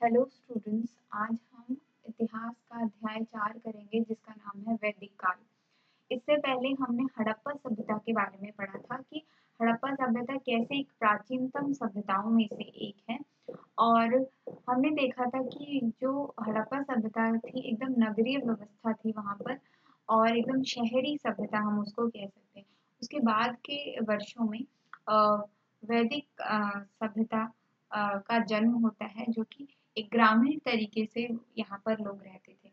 Hello students, आज हम इतिहास का अध्याय 4 करेंगे जिसका नाम है वैदिक काल। इससे पहले हमने हड़प्पा सभ्यता के बारे में पढ़ा था कि हड़प्पा सभ्यता कैसे एक प्राचीनतम सभ्यताओं में से एक है। और हमने देखा था कि जो हड़प्पा सभ्यता थी एकदम नगरीय व्यवस्था थी वहाँ पर, और एकदम शहरी सभ्यता हम उसको कह सकते हैं। उसके बाद के वर्षों में वैदिक सभ्यता का जन्म होता है, जो कि एक ग्रामीण तरीके से यहाँ पर लोग रहते थे।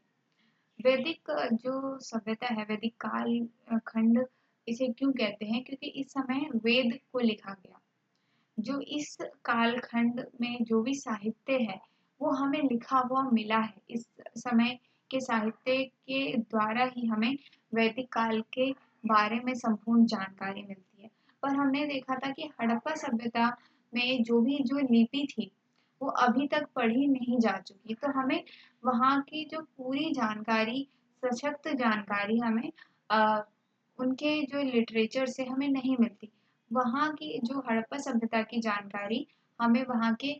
वैदिक जो सभ्यता है, वैदिक काल खंड इसे क्यों कहते हैं? क्योंकि इस समय वेद को लिखा गया। जो इस कालखंड में जो भी साहित्य है वो हमें लिखा हुआ मिला है। इस समय के साहित्य के द्वारा ही हमें वैदिक काल के बारे में संपूर्ण जानकारी मिलती है। पर हमने देखा था कि हड़प्पा सभ्यता में जो भी जो लिपि थी वो अभी तक पढ़ी नहीं जा चुकी, तो हमें वहाँ की जो पूरी जानकारी, सशक्त जानकारी हमें उनके जो लिटरेचर से हमें नहीं मिलती। वहाँ की जो हड़प्पा सभ्यता की जानकारी हमें वहाँ के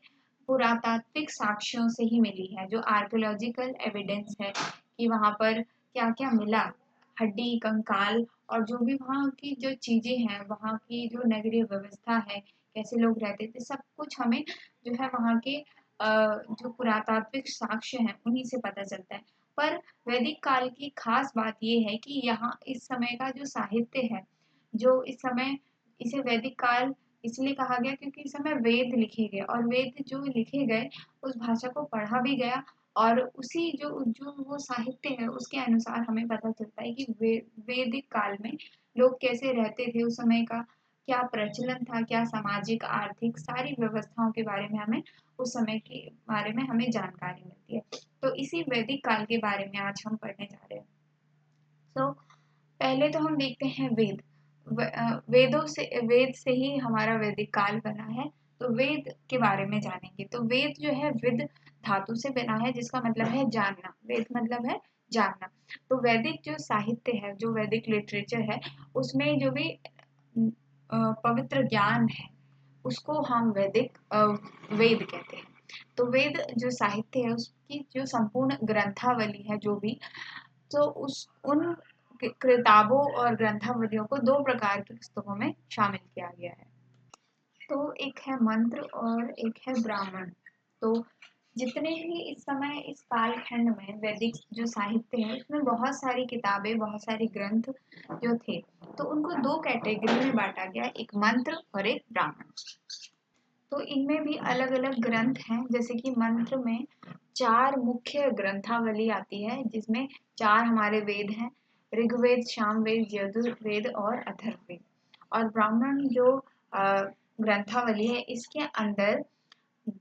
पुरातात्विक साक्ष्यों से ही मिली है, जो आर्कियोलॉजिकल एविडेंस है कि वहाँ पर क्या क्या मिला, हड्डी कंकाल और जो भी वहाँ की जो चीजें हैं, वहाँ की जो नगरीय व्यवस्था है, कैसे लोग रहते थे, सब कुछ हमें जो है वहाँ के जो पुरातात्विक साक्ष्य हैं उन्हीं से पता चलता है। पर वैदिक काल की खास बात ये है कि यहाँ इस समय का जो साहित्य है, जो इस समय इसे वैदिक काल इसलिए कहा गया क्योंकि इस समय वेद लिखे गए, और वेद जो लिखे गए उस भाषा को पढ़ा भी गया, और उसी जो जो वो साहित्य है उसके अनुसार हमें पता चलता है कि वैदिक काल में लोग कैसे रहते थे, उस समय का क्या प्रचलन था, क्या सामाजिक आर्थिक सारी व्यवस्थाओं के बारे में हमें उस समय के बारे में हमें जानकारी मिलती है। तो इसी वैदिक काल के बारे में आज हम पढ़ने जा रहे हैं। तो पहले तो हम देखते हैं वेद। वेद से ही हमारा वैदिक काल बना है। तो वेद के बारे में जानेंगे। तो वेद जो है विद धातु से बना है, जिसका मतलब है जानना। वेद मतलब है जानना। तो वैदिक जो साहित्य है, जो वैदिक लिटरेचर है, उसमें जो भी पवित्र ज्ञान है उसको हम वेद कहते हैं। तो वेद जो साहित्य है उसकी जो संपूर्ण ग्रंथावली है, जो भी, तो उस उन किताबों और ग्रंथावलियों को दो प्रकार की पुस्तकों में शामिल किया गया है। तो एक है मंत्र और एक है ब्राह्मण। तो जितने भी इस समय इस कालखंड में वैदिक जो साहित्य है उसमें बहुत सारी किताबें, बहुत सारे ग्रंथ जो थे, तो उनको दो कैटेगरी में बांटा गया, एक मंत्र और एक ब्राह्मण। तो इनमें भी अलग अलग ग्रंथ हैं, जैसे कि मंत्र में 4 मुख्य ग्रंथावली आती है, जिसमें 4 हमारे वेद हैं, ऋग्वेद, सामवेद, यजुर्वेद और अथर्ववेद। और ब्राह्मण जो ग्रंथावली है, इसके अंदर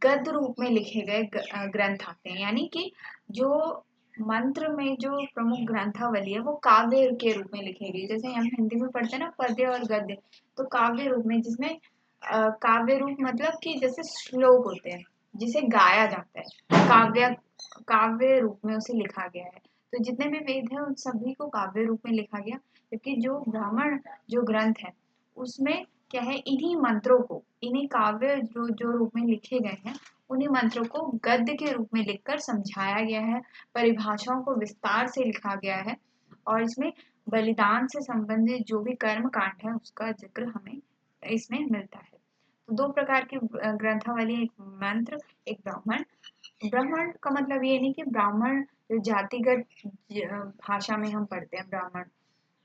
गद्य रूप में लिखे गए ग्रंथ आते हैं। यानी कि जो मंत्र में जो प्रमुख ग्रंथावली है वो काव्य के रूप में लिखे गई, जैसे हम हिंदी में पढ़ते हैं ना पद्य और गद्य, तो काव्य रूप में, जिसमें काव्य रूप मतलब कि जैसे श्लोक होते हैं जिसे गाया जाता है, काव्य रूप में उसे लिखा गया है। तो जितने भी वेद हैं उन सभी को काव्य रूप में लिखा गया, जबकि जो ब्राह्मण जो ग्रंथ है उसमें क्या है, इन्हीं मंत्रों को, इन्हीं काव्य जो जो रूप में लिखे गए हैं, उन्हीं मंत्रों को गद्य के रूप में लिखकर समझाया गया है, परिभाषाओं को विस्तार से लिखा गया है, और इसमें बलिदान से संबंधित जो भी कर्म कांड है उसका जिक्र हमें इसमें मिलता है। तो दो प्रकार की ग्रंथावली, एक मंत्र, एक ब्राह्मण। ब्राह्मण का मतलब ये नहीं कि ब्राह्मण जो जातिगत भाषा में हम पढ़ते हैं ब्राह्मण,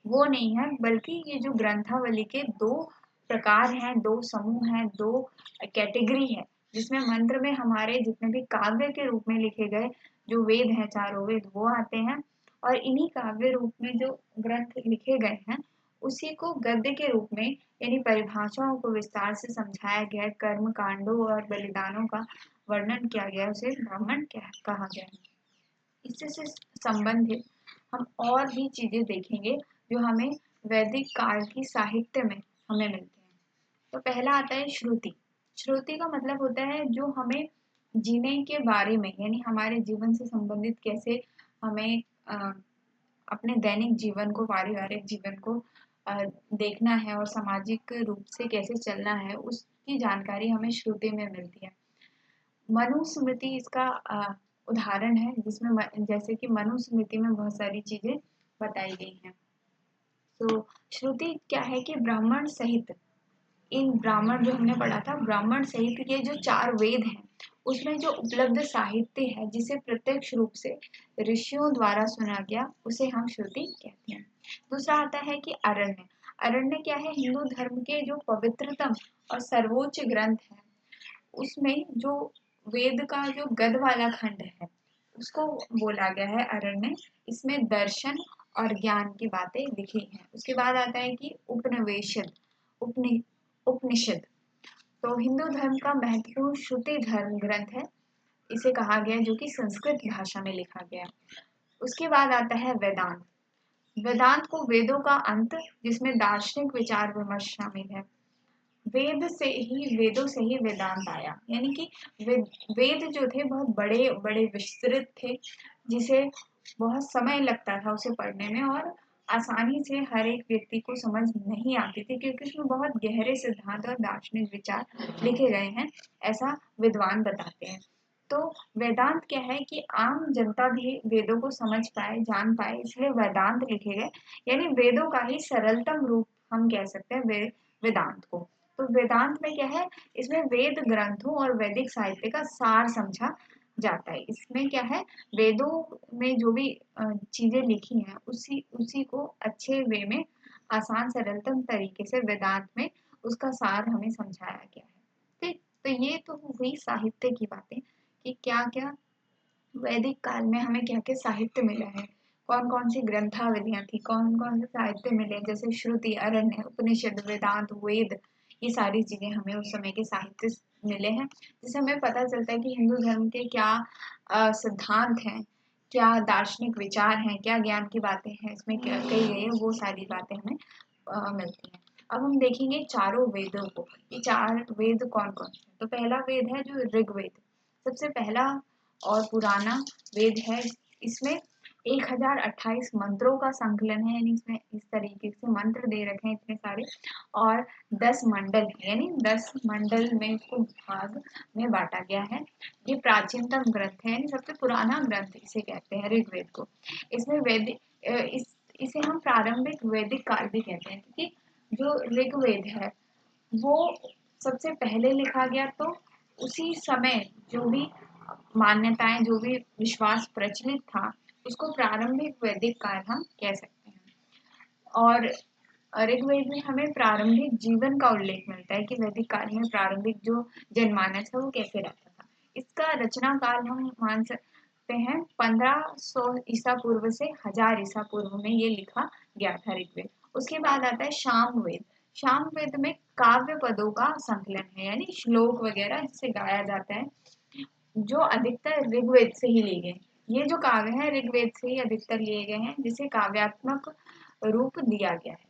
वो नहीं है, बल्कि ये जो ग्रंथावली के दो प्रकार हैं, दो समूह हैं, दो कैटेगरी है, जिसमें मंत्र में हमारे जितने भी काव्य के रूप में लिखे गए जो वेद हैं, चारों वेद, वो आते हैं, और इन्हीं काव्य रूप में जो ग्रंथ लिखे गए हैं उसी को गद्य के रूप में, यानी परिभाषाओं को विस्तार से समझाया गया है, कर्म कांडों और बलिदानों का वर्णन किया गया है, उसे ब्राह्मण कहा गया है। इससे से संबंधित हम और भी चीजें देखेंगे जो हमें वैदिक काल की साहित्य में हमें मिलते हैं। तो पहला आता है श्रुति। श्रुति का मतलब होता है जो हमें जीने के बारे में, यानी हमारे जीवन से संबंधित कैसे हमें अपने दैनिक जीवन को, पारिवारिक जीवन को देखना है और सामाजिक रूप से कैसे चलना है, उसकी जानकारी हमें श्रुति में मिलती है। मनुस्मृति इसका उदाहरण है, जिसमें जैसे कि मनुस्मृति में बहुत सारी चीजें बताई गई हैं। तो श्रुति क्या है कि ब्राह्मण सहित, इन ब्राह्मण जो हमने पढ़ा था, ब्राह्मण सहित ये जो 4 वेद हैं उसमें जो उपलब्ध साहित्य है जिसे प्रत्यक्ष रूप से ऋषियों द्वारा सुना गया उसे हम श्रुति कहते हैं। दूसरा आता है कि अरण्य। अरण्य क्या है? हिंदू धर्म के जो पवित्रतम और सर्वोच्च ग्रंथ है उसमें जो वेद का जो गद वाला खंड है उसको बोला गया है अरण्य। इसमें दर्शन और ज्ञान की बातें लिखी हैं। उसके बाद आता है कि उपनिवेशद, उपनिषद। तो हिंदू धर्म का महत्वपूर्ण श्रुति धर्म ग्रंथ है, इसे कहा गया है, जो कि संस्कृत भाषा में लिखा गया है। उसके बाद आता है वेदांत। वेदांत को वेदों का अंत, जिसमें दार्शनिक विचार विमर्श शामिल है। वेदों से ही वेदांत आया, यानी कि वेद जो थे बहुत बड़े बड़े विस्तृत थे, जिसे बहुत समय लगता था उसे पढ़ने में और आसानी से हर एक व्यक्ति को समझ नहीं आती थी, क्योंकि उसमें बहुत गहरे सिद्धांत और दार्शनिक विचार लिखे गए हैं, ऐसा विद्वान बताते हैं। तो वेदांत क्या है कि आम जनता भी वेदों को समझ पाए, जान पाए, इसलिए वेदांत लिखे गए। यानी वेदों का ही सरलतम रूप हम कह सकते हैं वेदांत को। तो वेदांत में क्या है? इसमें वेद ग्रंथों और वैदिक साहित्य का सार समझा जाता है। इसमें क्या है? वेदों में जो भी चीजें लिखी हैं उसी उसी को अच्छे वे में, आसान सरलतम तरीके से वेदांत में उसका सार हमें समझाया गया है। ठीक, तो ये तो हुई साहित्य की बातें कि क्या क्या वैदिक काल में हमें क्या क्या साहित्य मिला है, कौन कौन सी ग्रंथावलियां थी, कौन कौन से साहित्य मिले, जैसे श्रुति, अरण्य, उपनिषद, वेदांत, वेद, ये सारी चीजें हमें उस समय के साहित्य मिले हैं, जिससे हमें पता चलता है कि हिंदू धर्म के क्या सिद्धांत हैं, क्या दार्शनिक विचार हैं, क्या ज्ञान की बातें हैं इसमें क्या कही गई है, वो सारी बातें हमें मिलती हैं। अब हम देखेंगे चारों वेदों को, ये 4 वेद कौन कौन से। तो पहला वेद है जो ऋग्वेद, सबसे पहला और पुराना वेद है। इसमें 1028 मंत्रों का संकलन है, यानी इसमें इस तरीके से मंत्र दे रखे हैं इतने सारे, और 10 मंडल है, यानी 10 मंडल में इसको भाग में बांटा गया है। ये प्राचीनतम ग्रंथ है, यानी सबसे पुराना ग्रंथ इसे कहते हैं ऋग्वेद को। इसमें इसे हम प्रारंभिक वैदिक काल भी कहते हैं, क्योंकि जो ऋग्वेद है वो सबसे पहले लिखा गया, तो उसी समय जो भी मान्यताएं, जो भी विश्वास प्रचलित था, उसको प्रारंभिक वैदिक काल हम कह सकते हैं। और ऋग्वेद में हमें प्रारंभिक जीवन का उल्लेख मिलता है कि वैदिक काल में प्रारंभिक जो जनमानस है वो कैसे रहता था। इसका रचना काल हम मान सकते हैं 1500 ईसा पूर्व से 1000 ईसा पूर्व में ये लिखा गया था ऋग्वेद। उसके बाद आता है सामवेद। सामवेद में काव्य पदों का संकलन है, यानी श्लोक वगैरह जिसे गाया जाता है, जो अधिकतर ऋग्वेद से ही लिए गए। ये जो काव्य है ऋग्वेद से ही अधिकतर लिए गए हैं, जिसे काव्यात्मक रूप दिया गया है।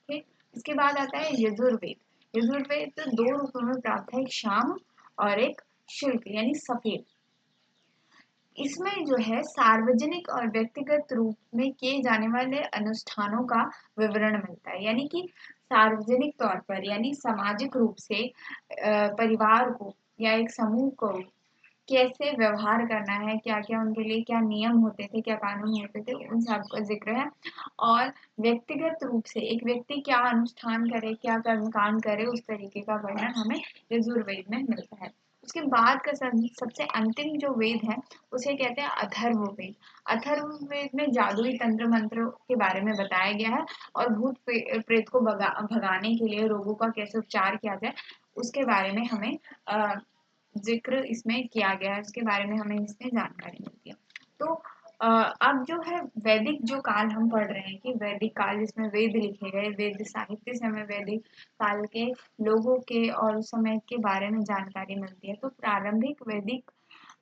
ठीक, इसके बाद आता है यजुर्वेद। यजुर्वेद तो 2 रूपों में प्राप्त है, एक श्याम और एक शुल्क, यानी सफेद। इसमें जो है सार्वजनिक और व्यक्तिगत रूप में किए जाने वाले अनुष्ठानों का विवरण मिलता है, यानी कि सार्वजनिक तौर पर, यानी सामाजिक रूप से परिवार को या एक समूह को कैसे व्यवहार करना है, क्या क्या उनके लिए क्या नियम होते थे, क्या कानून होते थे, उन सब का जिक्र है। और व्यक्तिगत रूप से एक व्यक्ति क्या अनुष्ठान करे, क्या कर्मकांड करे, उस तरीके का वर्णन हमें यजुर्वेद में मिलता है। उसके बाद का सबसे अंतिम जो वेद है उसे कहते हैं अथर्ववेद। अथर्ववेद में जादुई तंत्र मंत्र के बारे में बताया गया है, और भूत प्रेत को भगाने के लिए रोगों का कैसे उपचार किया जाए उसके बारे में हमें जिक्र इसमें किया गया है, उसके बारे में हमें इसमें जानकारी मिलती है। तो अब जो है वैदिक जो काल हम पढ़ रहे हैं कि वैदिक काल जिसमें वेद लिखे गए, वेद साहित्य से हमें वैदिक काल के लोगों के और उस समय के बारे में जानकारी मिलती है। तो प्रारंभिक वैदिक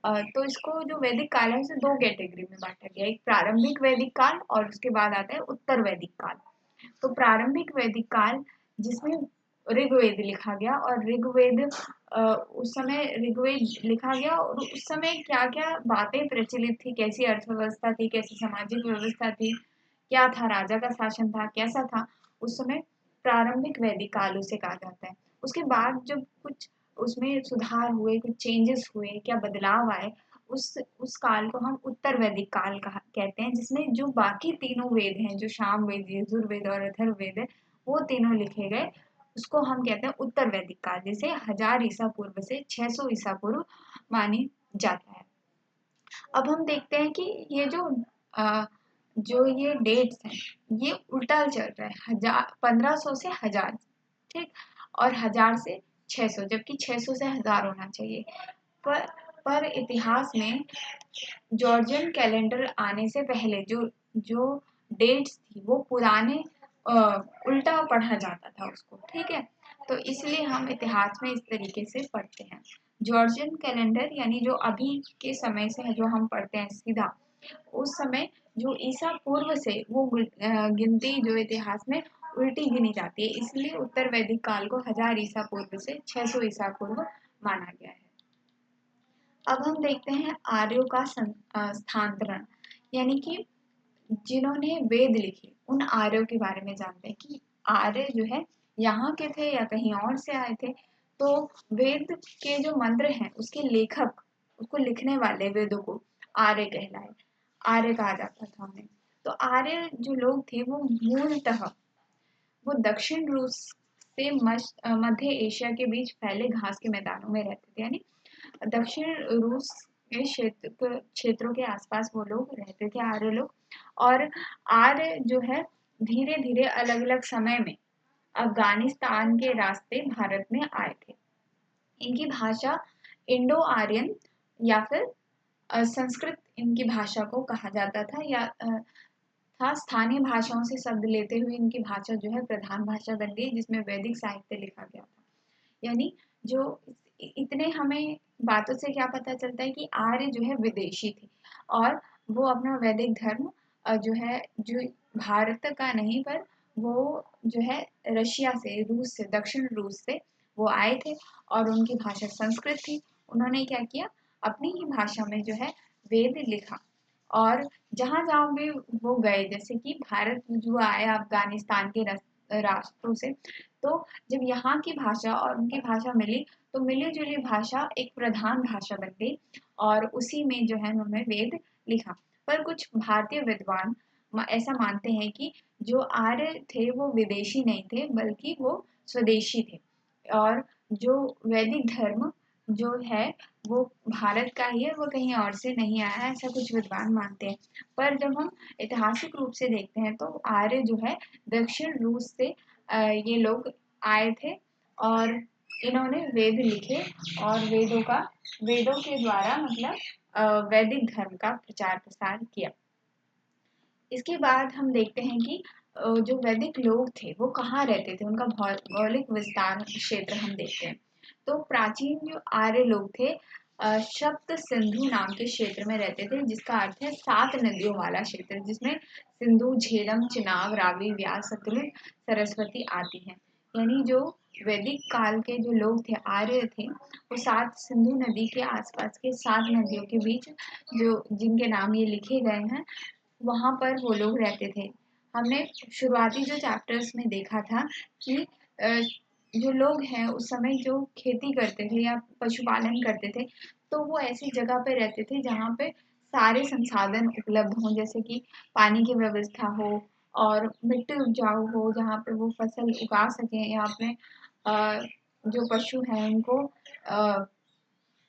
तो इसको जो वैदिक काल है उसे 2 कैटेगरी में बांटा गया है, एक प्रारंभिक वैदिक काल और उसके बाद आता है उत्तर वैदिक काल। तो प्रारंभिक वैदिक काल जिसमें ऋग्वेद लिखा गया, और ऋग्वेद उस समय ऋग्वेद लिखा गया और उस समय क्या क्या बातें प्रचलित थी, कैसी अर्थव्यवस्था थी, कैसी सामाजिक व्यवस्था थी, क्या था, राजा का शासन था, कैसा था उस समय, प्रारंभिक वैदिक काल उसे कहा जाता है। उसके बाद जब कुछ उसमें सुधार हुए, कुछ चेंजेस हुए, क्या बदलाव आए, उस काल को हम उत्तर वैदिक काल कहा कहते हैं, जिसमें जो बाकी तीनों वेद हैं, जो साम वेद, यजुर्वेद और अथर्ववेद है, वो तीनों लिखे गए, उसको हम कहते हैं उत्तर वैदिक काल, जिसे 1000 ईसा पूर्व से 600 ईसा पूर्व मानी जाता है। अब हम देखते हैं कि ये जो ये डेट्स हैं, ये उल्टा चल रहा है, 1500 से 1000, ठीक, और 1000 से 600, जबकि 600 से 1000 होना चाहिए। पर पर इतिहास में जॉर्जियन कैलेंडर आने से पहले जो जो डेट्स थी वो पुराने उल्टा पढ़ा जाता था उसको, ठीक है। तो इसलिए हम इतिहास में इस तरीके से पढ़ते हैं। जॉर्जियन कैलेंडर यानी जो अभी के समय से है, जो हम पढ़ते हैं सीधा, उस समय जो ईसा पूर्व से वो गिनती जो इतिहास में उल्टी गिनी जाती है, इसलिए उत्तर वैदिक काल को 1000 ईसा पूर्व से 600 ईसा पूर्व माना गया है। अब हम देखते हैं आर्यों का स्थानांतरण, यानी कि जिन्होंने वेद लिखे उन आर्यों के बारे में जानते हैं कि आर्य जो है यहाँ के थे या कहीं और से आए थे। तो वेद के जो मंत्र हैं उसके लेखक, उसको लिखने वाले वेदों को आर्य कहलाए, आर्य कहा जाता था उन्हें। तो आर्य जो लोग थे वो मूलतः वो दक्षिण रूस से मध्य एशिया के बीच फैले घास के मैदानों में रहते थे, यानी दक्षिण रूस के क्षेत्रों के आसपास वो लोग रहते थे, आर्य लोग। और आर्य जो है धीरे धीरे अलग अलग समय में अफगानिस्तान के रास्ते भारत में आए थे। इनकी भाषा इंडो आर्यन या फिर संस्कृत इनकी भाषा को कहा जाता था, या था। स्थानीय भाषाओं से शब्द लेते हुए इनकी भाषा जो है प्रधान भाषा बन गई, जिसमें वैदिक साहित्य लिखा गया था। यानी जो इतने हमें बातों से क्या पता चलता है कि आर्य जो है विदेशी थे, और वो अपना वैदिक धर्म जो है जो भारत का नहीं, पर वो जो है रशिया से, रूस से, दक्षिण रूस से वो आए थे, और उनकी भाषा संस्कृत थी। उन्होंने क्या किया, अपनी ही भाषा में जो है वेद लिखा। और जहां जहां भी वो गए, जैसे कि भारत जो आया अफगानिस्तान के रास्तों से, तो जब यहाँ की भाषा और उनकी भाषा मिली, तो मिली जुली भाषा एक प्रधान भाषा बन गई, और उसी में जो है उन्होंने वेद लिखा। पर कुछ भारतीय विद्वान ऐसा मानते हैं कि जो आर्य थे वो विदेशी नहीं थे, बल्कि वो स्वदेशी थे, और जो वैदिक धर्म जो है वो भारत का ही है, वो कहीं और से नहीं आया है, ऐसा कुछ विद्वान मानते हैं। पर जब हम ऐतिहासिक रूप से देखते हैं तो आर्य जो है दक्षिण रूस से ये लोग आए थे, और इन्होंने वेद लिखे, और वेदों के द्वारा मतलब वैदिक धर्म का प्रचार प्रसार किया। इसके बाद हम देखते हैं कि जो वैदिक लोग थे वो कहाँ रहते थे, उनका भौगोलिक विस्तार क्षेत्र हम देखते हैं। तो प्राचीन जो आर्य लोग थे सप्त सिंधु नाम के क्षेत्र में रहते थे, जिसका अर्थ है 7 नदियों वाला क्षेत्र, जिसमें सिंधु, झेलम, चिनाब, रावी, व्यास, सतलुज, सरस्वती आती हैं। यानी जो वैदिक काल के जो लोग थे, आर्य थे, वो 7 सिंधु नदी के आसपास के 7 नदियों के बीच जो जिनके नाम ये लिखे गए हैं, वहाँ पर वो लोग रहते थे। हमने शुरुआती जो चैप्टर्स में देखा था कि जो लोग हैं उस समय जो खेती करते थे या पशुपालन करते थे, तो वो ऐसी जगह पे रहते थे जहाँ पे सारे संसाधन उपलब्ध हों, जैसे कि पानी की व्यवस्था हो और मिट्टी उपजाऊ हो, जहाँ पे वो फसल उगा सकें, या अपने जो पशु हैं उनको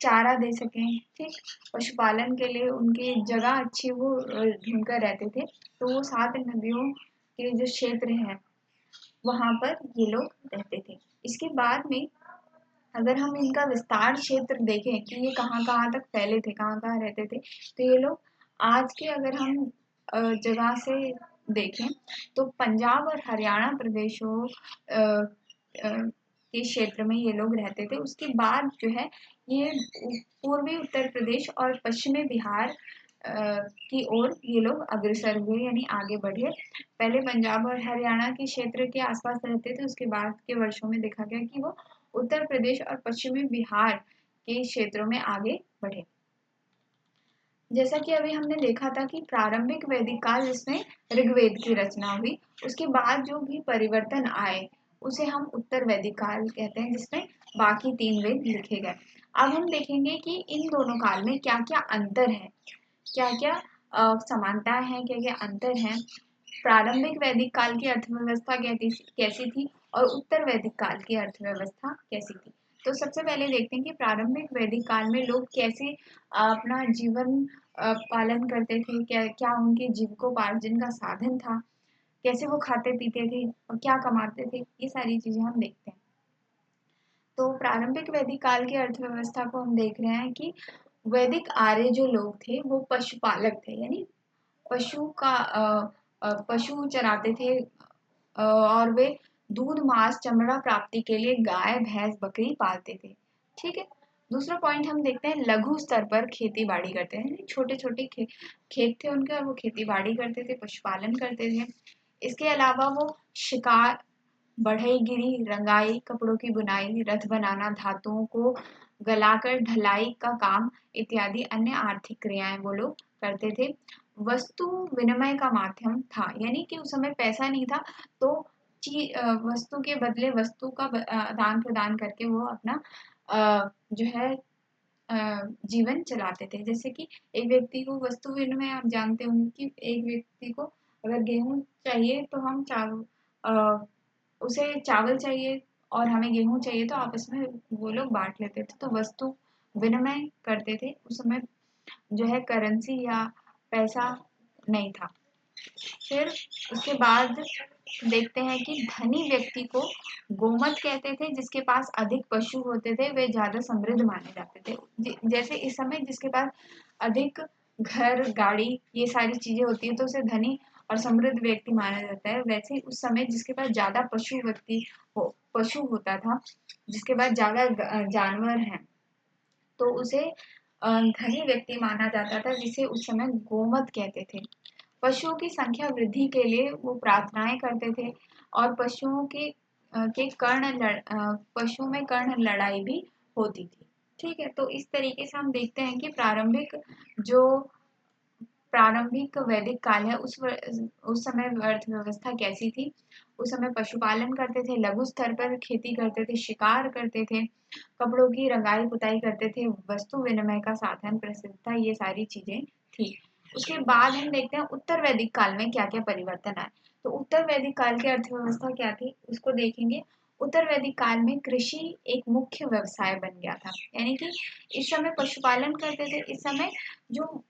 चारा दे सकें, ठीक। पशुपालन के लिए उनकी जगह अच्छी वो ढूंढ कर रहते थे। तो वो 7 नदियों के जो क्षेत्र हैं वहाँ पर ये लोग रहते थे। इसके बाद में अगर हम इनका विस्तार क्षेत्र देखें कि ये कहाँ कहाँ तक फैले थे, कहाँ कहाँ रहते थे, तो ये लोग आज के अगर हम जगह से देखें तो पंजाब और हरियाणा प्रदेशों के क्षेत्र में ये लोग रहते थे। उसके बाद जो है ये पूर्वी उत्तर प्रदेश और पश्चिमी बिहार की ओर ये लोग अग्रसर हुए, यानी आगे बढ़े। पहले पंजाब और हरियाणा के क्षेत्र के आसपास रहते थे, उसके बाद के वर्षों में देखा गया कि वो उत्तर प्रदेश और पश्चिमी बिहार के क्षेत्रों में आगे बढ़े। जैसा कि अभी हमने देखा था कि प्रारंभिक वैदिक काल जिसमें ऋग्वेद की रचना हुई, उसके बाद जो भी परिवर्तन आए उसे हम उत्तर वैदिक काल कहते हैं, जिसमें बाकी 3 वेद लिखे गए। अब हम देखेंगे कि इन दोनों काल में क्या क्या अंतर है, क्या क्या समानताएं हैं, क्या क्या अंतर हैं। प्रारंभिक वैदिक काल की अर्थव्यवस्था कैसी थी और उत्तर वैदिक काल की अर्थव्यवस्था कैसी थी। तो सबसे पहले देखते हैं कि प्रारंभिक वैदिक काल में लोग कैसे अपना जीवन पालन करते थे, क्या क्या उनके जीविकोपार्जन का साधन था, कैसे वो खाते पीते थे और क्या कमाते थे, ये सारी चीजें हम देखते हैं। तो प्रारंभिक वैदिक काल की अर्थव्यवस्था को हम देख रहे हैं कि वैदिक आर्य जो लोग थे वो पशुपालक थे, यानी पशु चराते थे, और वे दूध मांस चमड़ा प्राप्ति के लिए गाय भैंस बकरी पालते थे। ठीक है। दूसरा पॉइंट हम देखते हैं, लघु स्तर पर खेती बाड़ी करते हैं, छोटे छोटे खेत थे उनके और वो खेती बाड़ी करते थे, पशुपालन करते थे। इसके अलावा वो शिकार, बढ़ईगिरी, रंगाई, कपड़ों की बुनाई, रथ बनाना, धातुओं को गलाकर ढलाई का काम इत्यादि अन्य आर्थिक क्रियाएं वो लोग करते थे। वस्तु विनिमय का माध्यम था, यानी कि उस समय पैसा नहीं था, तो वस्तु के बदले वस्तु का आदान प्रदान करके वो अपना जो है जीवन चलाते थे। जैसे कि एक व्यक्ति को वस्तु विनिमय, आप जानते होंगे कि एक व्यक्ति को अगर गेहूं चाहिए तो हम उसे चावल चाहिए और हमें गेहूं चाहिए, तो आपस में वो लोग बांट लेते थे, तो वस्तु विनिमय करते थे। उस समय जो है करेंसी या पैसा नहीं था। फिर उसके बाद देखते हैं कि धनी व्यक्ति को गोमत कहते थे, जिसके पास अधिक पशु होते थे वे ज्यादा समृद्ध माने जाते थे। जैसे इस समय जिसके पास अधिक घर गाड़ी ये सारी चीजें होती है तो उसे धनी और समृद्ध व्यक्ति माना जाता है, वैसे ही उस समय जिसके पास ज्यादा पशु होता था, जिसके पास ज्यादा जानवर हैं, तो उसे धनी व्यक्ति माना जाता था, जिसे उस समय गोमत कहते थे। पशुओं की संख्या वृद्धि के लिए वो प्रार्थनाएं करते थे, और पशुओं में कर्ण लड़ाई भी होती थी। ठीक है। तो इस तरीके से हम देखते हैं कि जो प्रारंभिक वैदिक काल है उस समय अर्थव्यवस्था कैसी थी। उस समय पशुपालन करते थे, लघु स्तर पर खेती करते थे, शिकार करते थे, कपड़ों की रंगाई पुताई करते थे, वस्तु विनिमय का साधन प्रसिद्ध था, ये सारी चीजें थी। उसके बाद हम देखते हैं उत्तर वैदिक काल में क्या क्या परिवर्तन आए। तो उत्तर वैदिक काल की अर्थव्यवस्था क्या थी उसको देखेंगे। उत्तर वैदिक काल में कृषि एक मुख्य व्यवसाय बन गया था, यानी कि इस समय पशुपालन करते थे। इस समय जो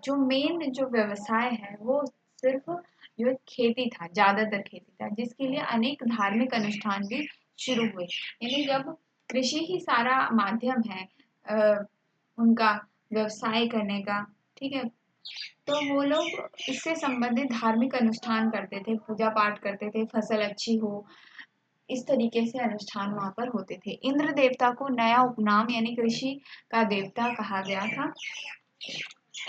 जो मेन जो व्यवसाय है वो सिर्फ जो है खेती था, ज्यादातर खेती था, जिसके लिए अनेक धार्मिक अनुष्ठान भी शुरू हुए। यानी जब कृषि ही सारा माध्यम है उनका व्यवसाय करने का, ठीक है, तो वो लोग इससे संबंधित धार्मिक अनुष्ठान करते थे, पूजा पाठ करते थे, फसल अच्छी हो, इस तरीके से अनुष्ठान वहां पर होते थे। इंद्र देवता को नया उपनाम यानी कृषि का देवता कहा गया था।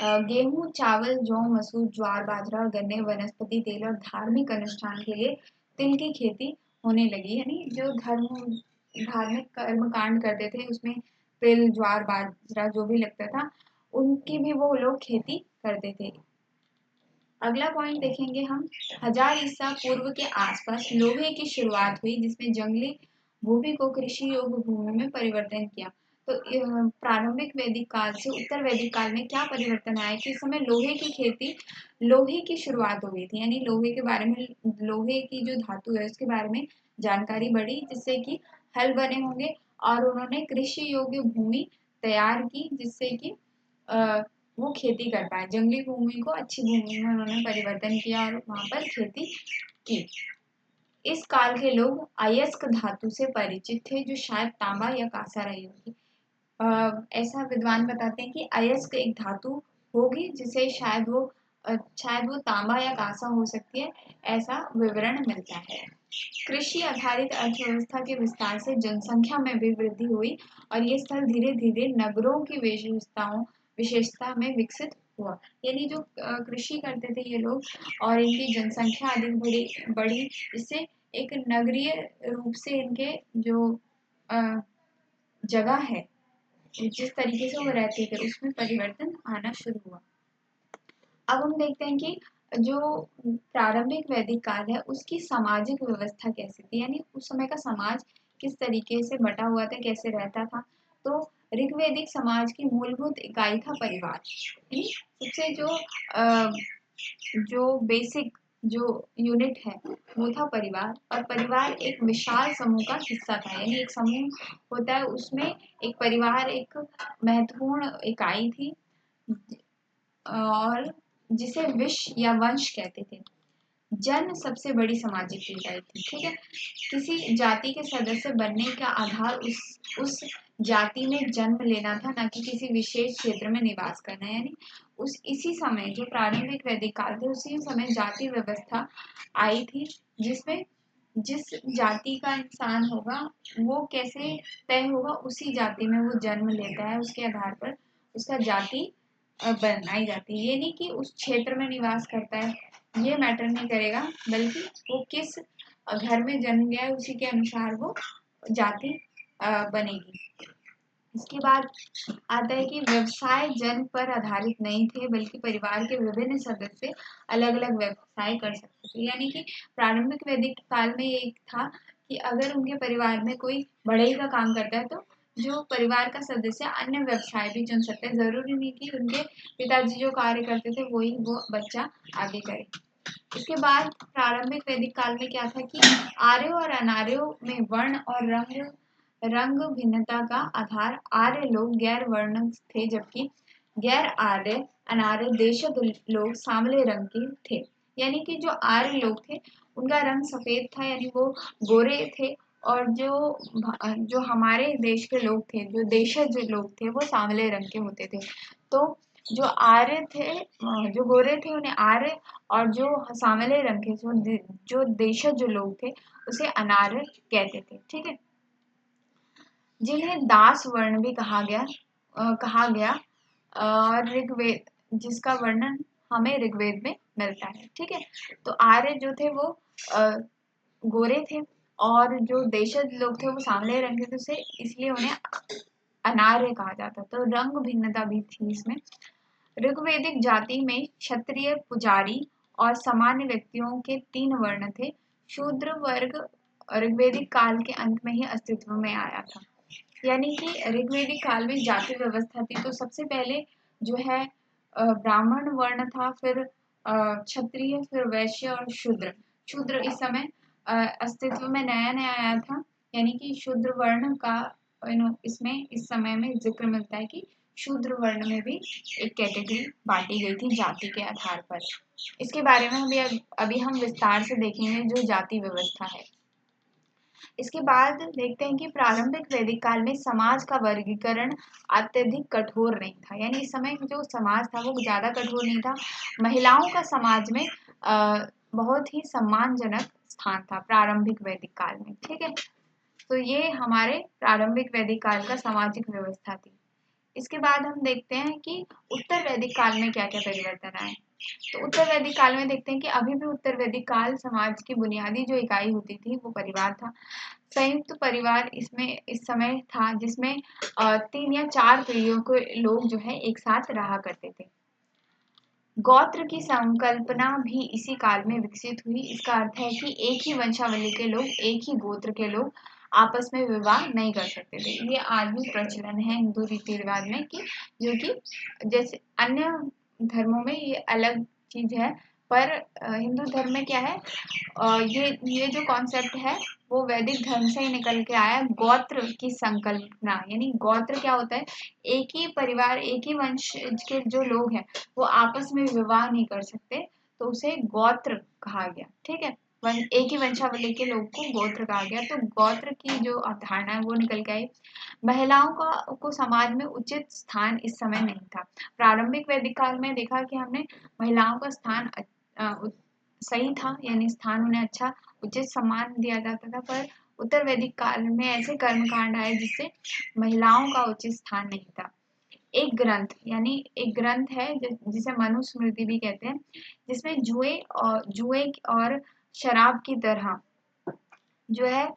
गेहूं, चावल, जौ, मसूर, ज्वार, बाजरा और गन्ने, वनस्पति तेल और धार्मिक अनुष्ठान के लिए तिल की खेती होने लगी। यानी जो धार्मिक कर्म कांड करते थे उसमें तिल, ज्वार, बाजरा जो भी लगता था उनकी भी वो लोग खेती करते थे। अगला पॉइंट देखेंगे हम, 1000 ईसा पूर्व के आसपास लोहे की शुरुआत हुई, जिसमें जंगली भूमि को कृषि योग्य भूमि में परिवर्तन किया। तो प्रारंभिक वैदिक काल से उत्तर वैदिक काल में क्या परिवर्तन आया कि इस समय लोहे की शुरुआत हो गई थी, यानी लोहे के बारे में, लोहे की जो धातु है उसके बारे में जानकारी बढ़ी, जिससे कि हल बने होंगे और उन्होंने कृषि योग्य भूमि तैयार की, जिससे कि वो खेती कर पाए। जंगली भूमि को अच्छी भूमि में उन्होंने परिवर्तन किया और वहां पर खेती की। इस काल के लोग अयस्क धातु से परिचित थे, जो शायद तांबा या कांसा रही होगी। ऐसा विद्वान बताते हैं कि अयस्क एक धातु होगी जिसे शायद वो तांबा या कांसा हो सकती है, ऐसा विवरण मिलता है। कृषि आधारित अर्थव्यवस्था के विस्तार से जनसंख्या में भी वृद्धि हुई और ये स्थल धीरे धीरे नगरों की विशेषता में विकसित हुआ। यानी जो कृषि करते थे ये लोग और इनकी जनसंख्या अधिक बढ़ी, इससे एक नगरीय रूप से इनके जो जगह है, जिस तरीके से वो रहते थे उसमें परिवर्तन आना शुरू हुआ। अब हम देखते हैं कि जो प्रारंभिक वैदिक काल है उसकी सामाजिक व्यवस्था कैसी थी, यानी उस समय का समाज किस तरीके से बटा हुआ था, कैसे रहता था। तो ऋग्वैदिक समाज की मूलभूत इकाई था परिवार, यानी सबसे जो बेसिक जो यूनिट है वो था परिवार। और परिवार एक विशाल समूह का हिस्सा था, यानी एक समूह होता है उसमें एक परिवार एक महत्वपूर्ण इकाई थी, और जिसे विश या वंश कहते थे। जन्म सबसे बड़ी सामाजिक इकाई थी, ठीक है। किसी जाति के सदस्य बनने का आधार उस जाति में जन्म लेना था, ना कि किसी विशेष क्षेत्र में निवास करना। यानी उस इसी समय जो प्रारंभिक वैदिक काल थे उसी समय जाति व्यवस्था आई थी, जिसमें जिस जाति का इंसान होगा वो कैसे तय होगा, उसी जाति में वो जन्म लेता है, उसके आधार पर उसका जाति बनाई जाती है। ये नहीं कि उस क्षेत्र में निवास करता है, ये मैटर नहीं करेगा, बल्कि वो किस घर में जन्म लिया है उसी के अनुसार वो जाति बनेगी। इसके बाद आता है कि व्यवसाय जन्म पर आधारित नहीं थे, बल्कि परिवार के विभिन्न सदस्य अलग अलग व्यवसाय कर सकते थे। यानी कि प्रारंभिक वैदिक काल में एक था कि अगर उनके परिवार में कोई बढ़ई का काम करता है तो जो परिवार का सदस्य अन्य व्यवसाय भी चुन सकते हैं, जरूरी नहीं कि उनके पिताजी जो कार्य करते थे वही वो बच्चा आगे करे। इसके बाद प्रारंभिक वैदिक काल में क्या था कि आर्यों और अनार्यों में वर्ण और रंग भिन्नता का आधार आर्य लोग गैर वर्ण थे, जबकि गैर आर्य अनार्य देशज लोग सांवले रंग के थे। यानी कि जो आर्य लोग थे उनका रंग सफेद था, यानी वो गोरे थे, और जो हमारे देश के लोग थे, जो देशज लोग थे, वो सांवले रंग के होते थे। तो जो आर्य थे, जो गोरे थे उन्हें आर्य, और जो सांवले रंग के जो देशज लोग थे उसे अनार्य कहते थे, ठीक है। जिन्हें दास वर्ण भी कहा गया, ऋग्वेद जिसका वर्णन हमें ऋग्वेद में मिलता है, ठीक है। तो आर्य जो थे वो गोरे थे, और जो देशज लोग थे वो सांवले रंग के थे, से इसलिए उन्हें अनार्य कहा जाता। तो रंग भिन्नता भी थी इसमें। ऋग्वैदिक जाति में क्षत्रिय, पुजारी और सामान्य व्यक्तियों के 3 वर्ण थे। शूद्र वर्ग ऋग्वैदिक काल के अंत में ही अस्तित्व में आया था। यानी कि ऋग्वैदिक काल में जाति व्यवस्था थी, तो सबसे पहले जो है ब्राह्मण वर्ण था, फिर क्षत्रिय, फिर वैश्य और शूद्र। शूद्र इस समय अस्तित्व में नया नया आया था, यानी कि शूद्र वर्ण का इसमें इस समय में जिक्र मिलता है कि शूद्र वर्ण में भी एक कैटेगरी बांटी गई थी जाति के आधार पर। इसके बारे में अभी हम विस्तार से देखेंगे जो जाति व्यवस्था है। इसके बाद देखते हैं कि प्रारंभिक वैदिक काल में समाज का वर्गीकरण अत्यधिक कठोर नहीं था, यानी इस समय जो समाज था वो ज्यादा कठोर नहीं था। महिलाओं का समाज में बहुत ही सम्मानजनक स्थान था प्रारंभिक वैदिक काल में, ठीक है। तो ये हमारे प्रारंभिक वैदिक काल का सामाजिक व्यवस्था थी। इसके बाद हम देखते हैं कि उत्तर वैदिक काल में क्या क्या परिवर्तन आए। तो उत्तर वैदिक काल में देखते हैं कि अभी भी उत्तर वैदिक काल समाज की बुनियादी जो इकाई होती थी वो परिवार था। संयुक्त परिवार इसमें इस समय था, जिसमें 3 या 4 पीढ़ियों के लोग जो है एक साथ रहा करते थे। गोत्र की संकल्पना भी इसी काल में विकसित हुई। इसका अर्थ है कि एक ही वंशावली के लोग, एक ही गोत्र के लोग आपस में विवाह नहीं कर सकते थे। ये आज भी प्रचलन है हिंदू रीति रिवाज में, कि जो कि जैसे अन्य धर्मों में ये अलग चीज है, पर हिंदू धर्म में क्या है, ये जो कॉन्सेप्ट है वो वैदिक धर्म से ही निकल के आया। गोत्र की संकल्पना, यानी गोत्र क्या होता है, एक ही परिवार, एक ही वंश के जो लोग हैं वो आपस में विवाह नहीं कर सकते, तो उसे गोत्र कहा गया, ठीक है। एक ही वंशावली के लोग को गोत्र कहा गया। तो गोत्र की जो अवधारणा है वो निकल के आई। महिलाओं को समाज में उचित स्थान इस समय नहीं था। प्रारंभिक वैदिक काल में देखा कि हमने महिलाओं का स्थान सही था, यानी स्थान उन्हें अच्छा उचित सम्मान दिया जाता था, पर उत्तर वैदिक काल में ऐसे कर्मकांड आए जिससे महिलाओं का उचित स्थान नहीं था। एक ग्रंथ, यानी एक ग्रंथ है जिसे मनुस्मृति भी कहते हैं, जिसमें जुए और शराब की तरह जो है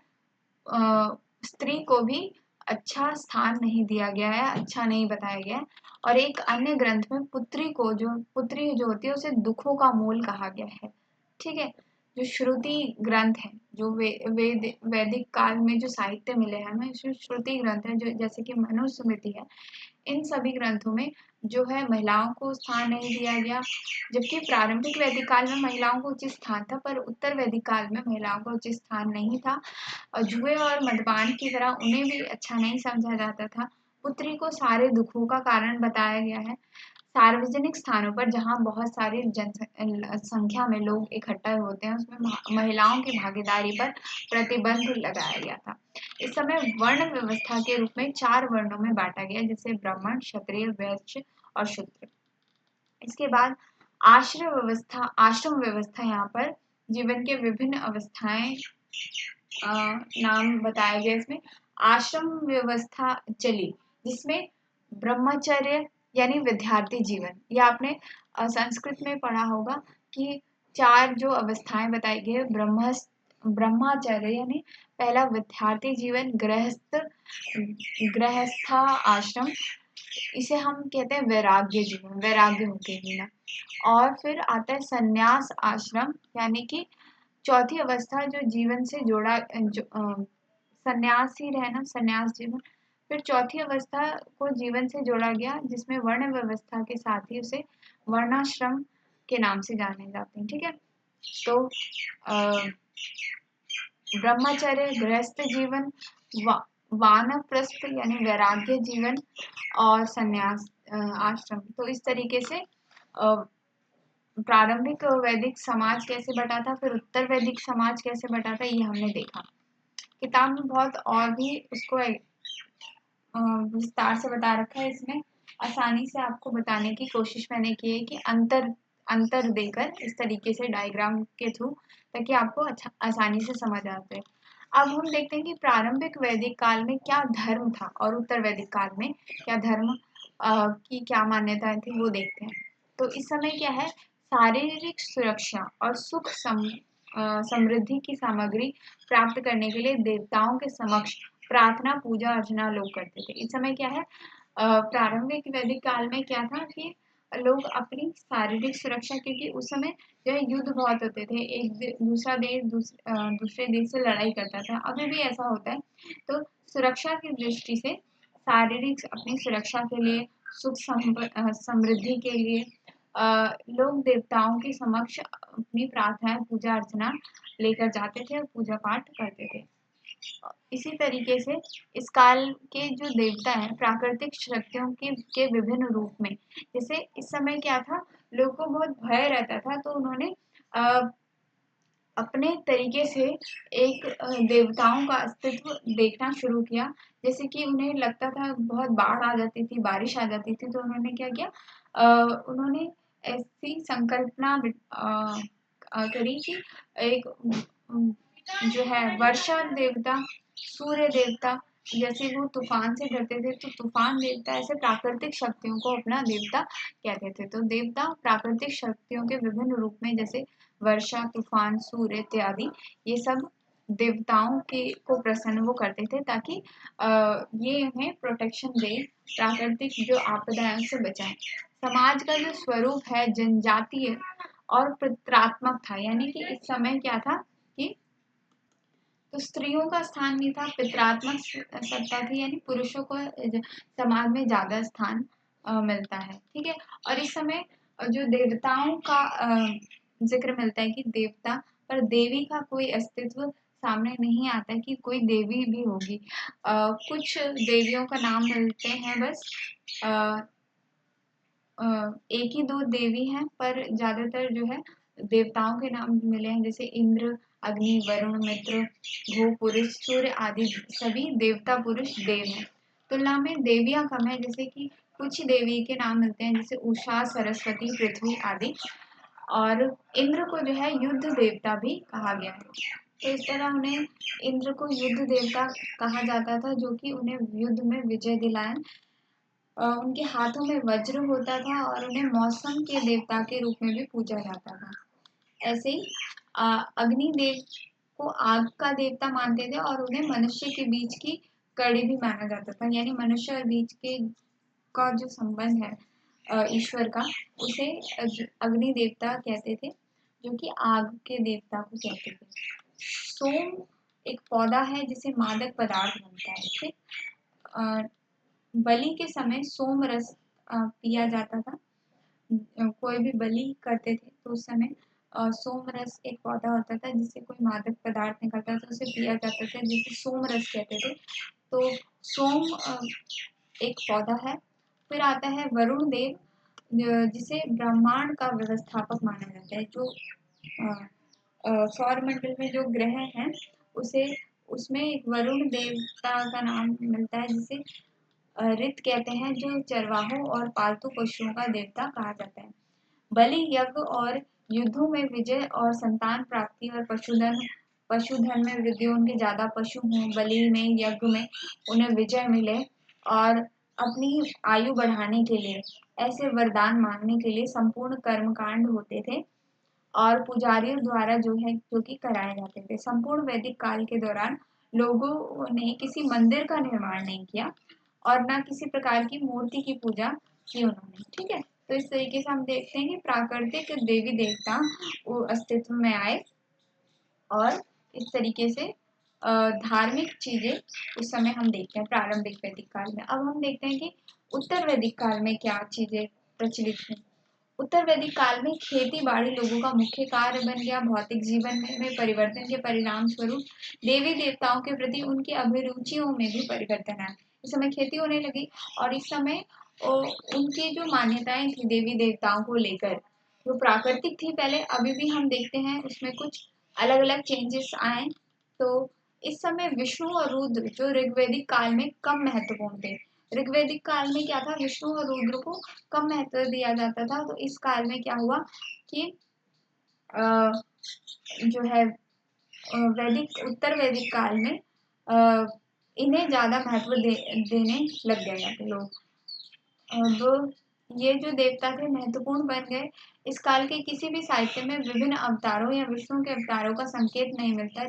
स्त्री को भी अच्छा स्थान नहीं दिया गया है, अच्छा नहीं बताया गया है। और एक अन्य ग्रंथ में पुत्री जो होती है उसे दुखों का मूल कहा गया है। ठीक है, जो श्रुति ग्रंथ है, जो वैदिक काल में जो साहित्य मिले हैं हमें, जो श्रुति ग्रंथ है, जो जैसे कि मनुस्मृति है, इन सभी ग्रंथों में जो है महिलाओं को स्थान नहीं दिया गया। जबकि प्रारंभिक वैदिक काल में महिलाओं को उचित स्थान था, पर उत्तर वैदिक काल में महिलाओं को उचित स्थान नहीं था। और जुए और मदपान की तरह उन्हें भी अच्छा नहीं समझा जाता था। पुत्री को सारे दुखों का कारण बताया गया है। सार्वजनिक स्थानों पर जहाँ बहुत सारी संख्या में लोग इकट्ठा होते हैं, उसमें महिलाओं की भागीदारी पर प्रतिबंध लगाया गया था। इस समय वर्ण व्यवस्था के रूप में 4 वर्णों में बांटा गया, जैसे ब्राह्मण, क्षत्रिय, वैश्य और शूद्र। इसके बाद आश्रम व्यवस्था यहाँ पर जीवन के विभिन्न अवस्थाएं नाम बताया गया इसमें। आश्रम व्यवस्था चली, जिसमें ब्रह्मचर्य यानी विद्यार्थी जीवन, या आपने संस्कृत में पढ़ा होगा कि 4 जो अवस्थाएं बताई गई है, ब्रह्मचर्य यानी पहला विद्यार्थी जीवन, गृहस्था आश्रम, इसे हम कहते हैं वैराग्य जीवन, वैराग्य होके जीना। और फिर आता है संन्यास आश्रम, यानी कि चौथी अवस्था जो जीवन से जोड़ा, सन्यासी रहना, संन्यास जीवन। फिर चौथी अवस्था को जीवन से जोड़ा गया, जिसमें वर्ण व्यवस्था के साथ ही उसे वर्णाश्रम के नाम से जाने जाते हैं। ठीक है, तो ब्रह्मचर्य, गृहस्थ जीवन, वानप्रस्थ यानी वैराग्य जीवन, और संन्यास आश्रम। तो इस तरीके से प्रारंभिक वैदिक समाज कैसे बटा था, फिर उत्तर वैदिक समाज कैसे बटा था, ये हमने देखा। किताब में बहुत और भी उसको विस्तार से बता रखा है। इसमें आसानी से आपको बताने की कोशिश मैंने की है कि अंतर देकर इस तरीके से डायग्राम के थ्रू, ताकि आपको अच्छा आसानी से समझ आते। अब हम देखते हैं कि प्रारंभिक वैदिक काल में क्या धर्म था और उत्तर वैदिक काल में क्या धर्म की क्या मान्यताएं थी, वो देखते हैं। तो इस समय क्या है, शारीरिक सुरक्षा और समृद्धि की सामग्री प्राप्त करने के लिए देवताओं के समक्ष प्रार्थना, पूजा अर्चना लोग करते थे। इस समय क्या है, प्रारंभिक वैदिक काल में क्या था कि लोग अपनी शारीरिक सुरक्षा, क्योंकि उस समय जो है युद्ध बहुत होते थे, दूसरा देश दूसरे देश से लड़ाई करता था, अभी भी ऐसा होता है। तो सुरक्षा की दृष्टि से शारीरिक अपनी सुरक्षा के लिए, समृद्धि के लिए लोग देवताओं के समक्ष अपनी प्रार्थनाएं, पूजा अर्चना लेकर जाते थे और पूजा पाठ करते थे। इसी तरीके से इस काल के जो देवता हैं, प्राकृतिक शक्तियों के विभिन्न रूप में, जैसे इस समय क्या था, लोगों को बहुत भय रहता था, तो उन्होंने अपने तरीके से एक देवताओं का अस्तित्व देखना शुरू किया। जैसे कि उन्हें लगता था बहुत बाढ़ आ जाती थी, बारिश आ जाती थी, तो उन्होंने क्या किया, उन्होंने ऐसी संकल्पना करी कि एक जो है वर्षा देवता, सूर्य देवता, जैसे वो तूफान से डरते थे, तो तूफान देवता ऐसे प्राकृतिक शक्तियों को अपना देवता कहते थे। तो देवता प्राकृतिक शक्तियों के विभिन्न रूप में, जैसे वर्षा, तूफान, सूर्य इत्यादि, ये सब देवताओं के को प्रसन्न वो करते थे, ताकि ये उन्हें प्रोटेक्शन दे, प्राकृतिक जो आपदाओं से बचाएं। समाज का जो स्वरूप है जनजातीय और पितरात्मक था, यानी कि इस समय क्या था कि तो स्त्रियों का स्थान नहीं था, पितरात्मक सत्ता थी, यानी पुरुषों को समाज में ज्यादा स्थान मिलता है। ठीक है, और इस समय जो देवताओं का जिक्र मिलता है कि देवता पर देवी का कोई अस्तित्व सामने नहीं आता है कि कोई देवी भी होगी। कुछ देवियों का नाम मिलते हैं बस, एक ही 2 देवी हैं, पर ज्यादातर जो है देवताओं के नाम मिले हैं, जैसे इंद्र, अग्नि, वरुण, मित्र, भू पुरुष, सूर्य आदि सभी देवता पुरुष देव हैं। तुलना में देवियां कम है, जैसे कि कुछ ही देवी के नाम मिलते हैं, जैसे उषा, सरस्वती, पृथ्वी आदि। और इंद्र को जो है युद्ध देवता भी कहा गया है। तो इस तरह उन्हें इंद्र को युद्ध देवता कहा जाता था, जो कि उन्हें युद्ध में विजय दिलाएं। उनके हाथों में वज्र होता था और उन्हें मौसम के देवता के रूप में भी पूजा जाता था। ऐसे ही अग्निदेव को आग का देवता मानते थे और उन्हें मनुष्य के बीच की कड़ी भी माना जाता था। यानी मनुष्य और बीज के का जो संबंध है ईश्वर का, उसे अग्नि देवता कहते थे, जो कि आग के देवता को कहते थे। सोम एक पौधा है जिसे मादक पदार्थ बनता है। ठीक, बलि के समय सोम रस पिया जाता था। कोई भी बलि करते थे तो उस समय सोम रस एक पौधा होता था जिससे कोई मादक पदार्थ निकलता था, उसे पिया जाता था, जिसे सोम रस कहते थे। तो सोम एक पौधा है। फिर आता है वरुण देव, जिसे ब्रह्मांड का व्यवस्थापक माना जाता है। जो सौर मंडल में जो ग्रह हैं, उसे उसमें एक वरुण देवता का नाम मिलता है, जिसे ऋत कहते हैं, जो चरवाहों और पालतू पशुओं का देवता कहा जाता है। बलि यज्ञ और युद्धों में विजय और संतान प्राप्ति और पशुधन में वृद्धि, उनके ज्यादा पशु हों, बलि में यज्ञ में उन्हें विजय मिले, और अपनी आयु बढ़ाने के लिए ऐसे वरदान मांगने के लिए संपूर्ण कर्मकांड होते थे और पुजारियों द्वारा जो कि कराए जाते थे। संपूर्ण वैदिक काल के दौरान लोगों ने किसी मंदिर का निर्माण नहीं किया और ना किसी प्रकार की मूर्ति की पूजा की उन्होंने। ठीक है, तो इस तरीके से हम देखते हैं कि प्राकृतिक देवी देवता अस्तित्व में आए और इस तरीके से धार्मिक चीजें उस समय हम देखते हैं प्रारंभिक वैदिक काल में। अब हम देखते हैं कि उत्तर वैदिक काल में क्या चीजें प्रचलित थी। उत्तर वैदिक काल में खेती बाड़ी लोगों का मुख्य कार्य बन गया। भौतिक जीवन में परिवर्तन के परिणाम स्वरूप देवी देवताओं के प्रति उनकी अभिरुचियों में भी परिवर्तन आया। इस समय खेती होने लगी और इस समय उनकी जो मान्यताएं थी देवी देवताओं को लेकर, जो प्राकृतिक थी पहले, अभी भी हम देखते हैं उसमें कुछ अलग अलग चेंजेस आए। तो इस समय विष्णु और रुद्र जो ऋग्वैदिक काल में कम महत्वपूर्ण थे। ऋग्वैदिक काल में क्या था, विष्णु और रुद्र को कम महत्व दिया जाता था। तो इस काल में क्या हुआ कि जो है उत्तर वैदिक काल में इन्हें ज्यादा महत्व देने लग गए लोग। अब ये जो देवता थे महत्वपूर्ण बन गए। इस काल के किसी भी साहित्य में विभिन्न अवतारों या विष्णु के अवतारों का संकेत नहीं मिलता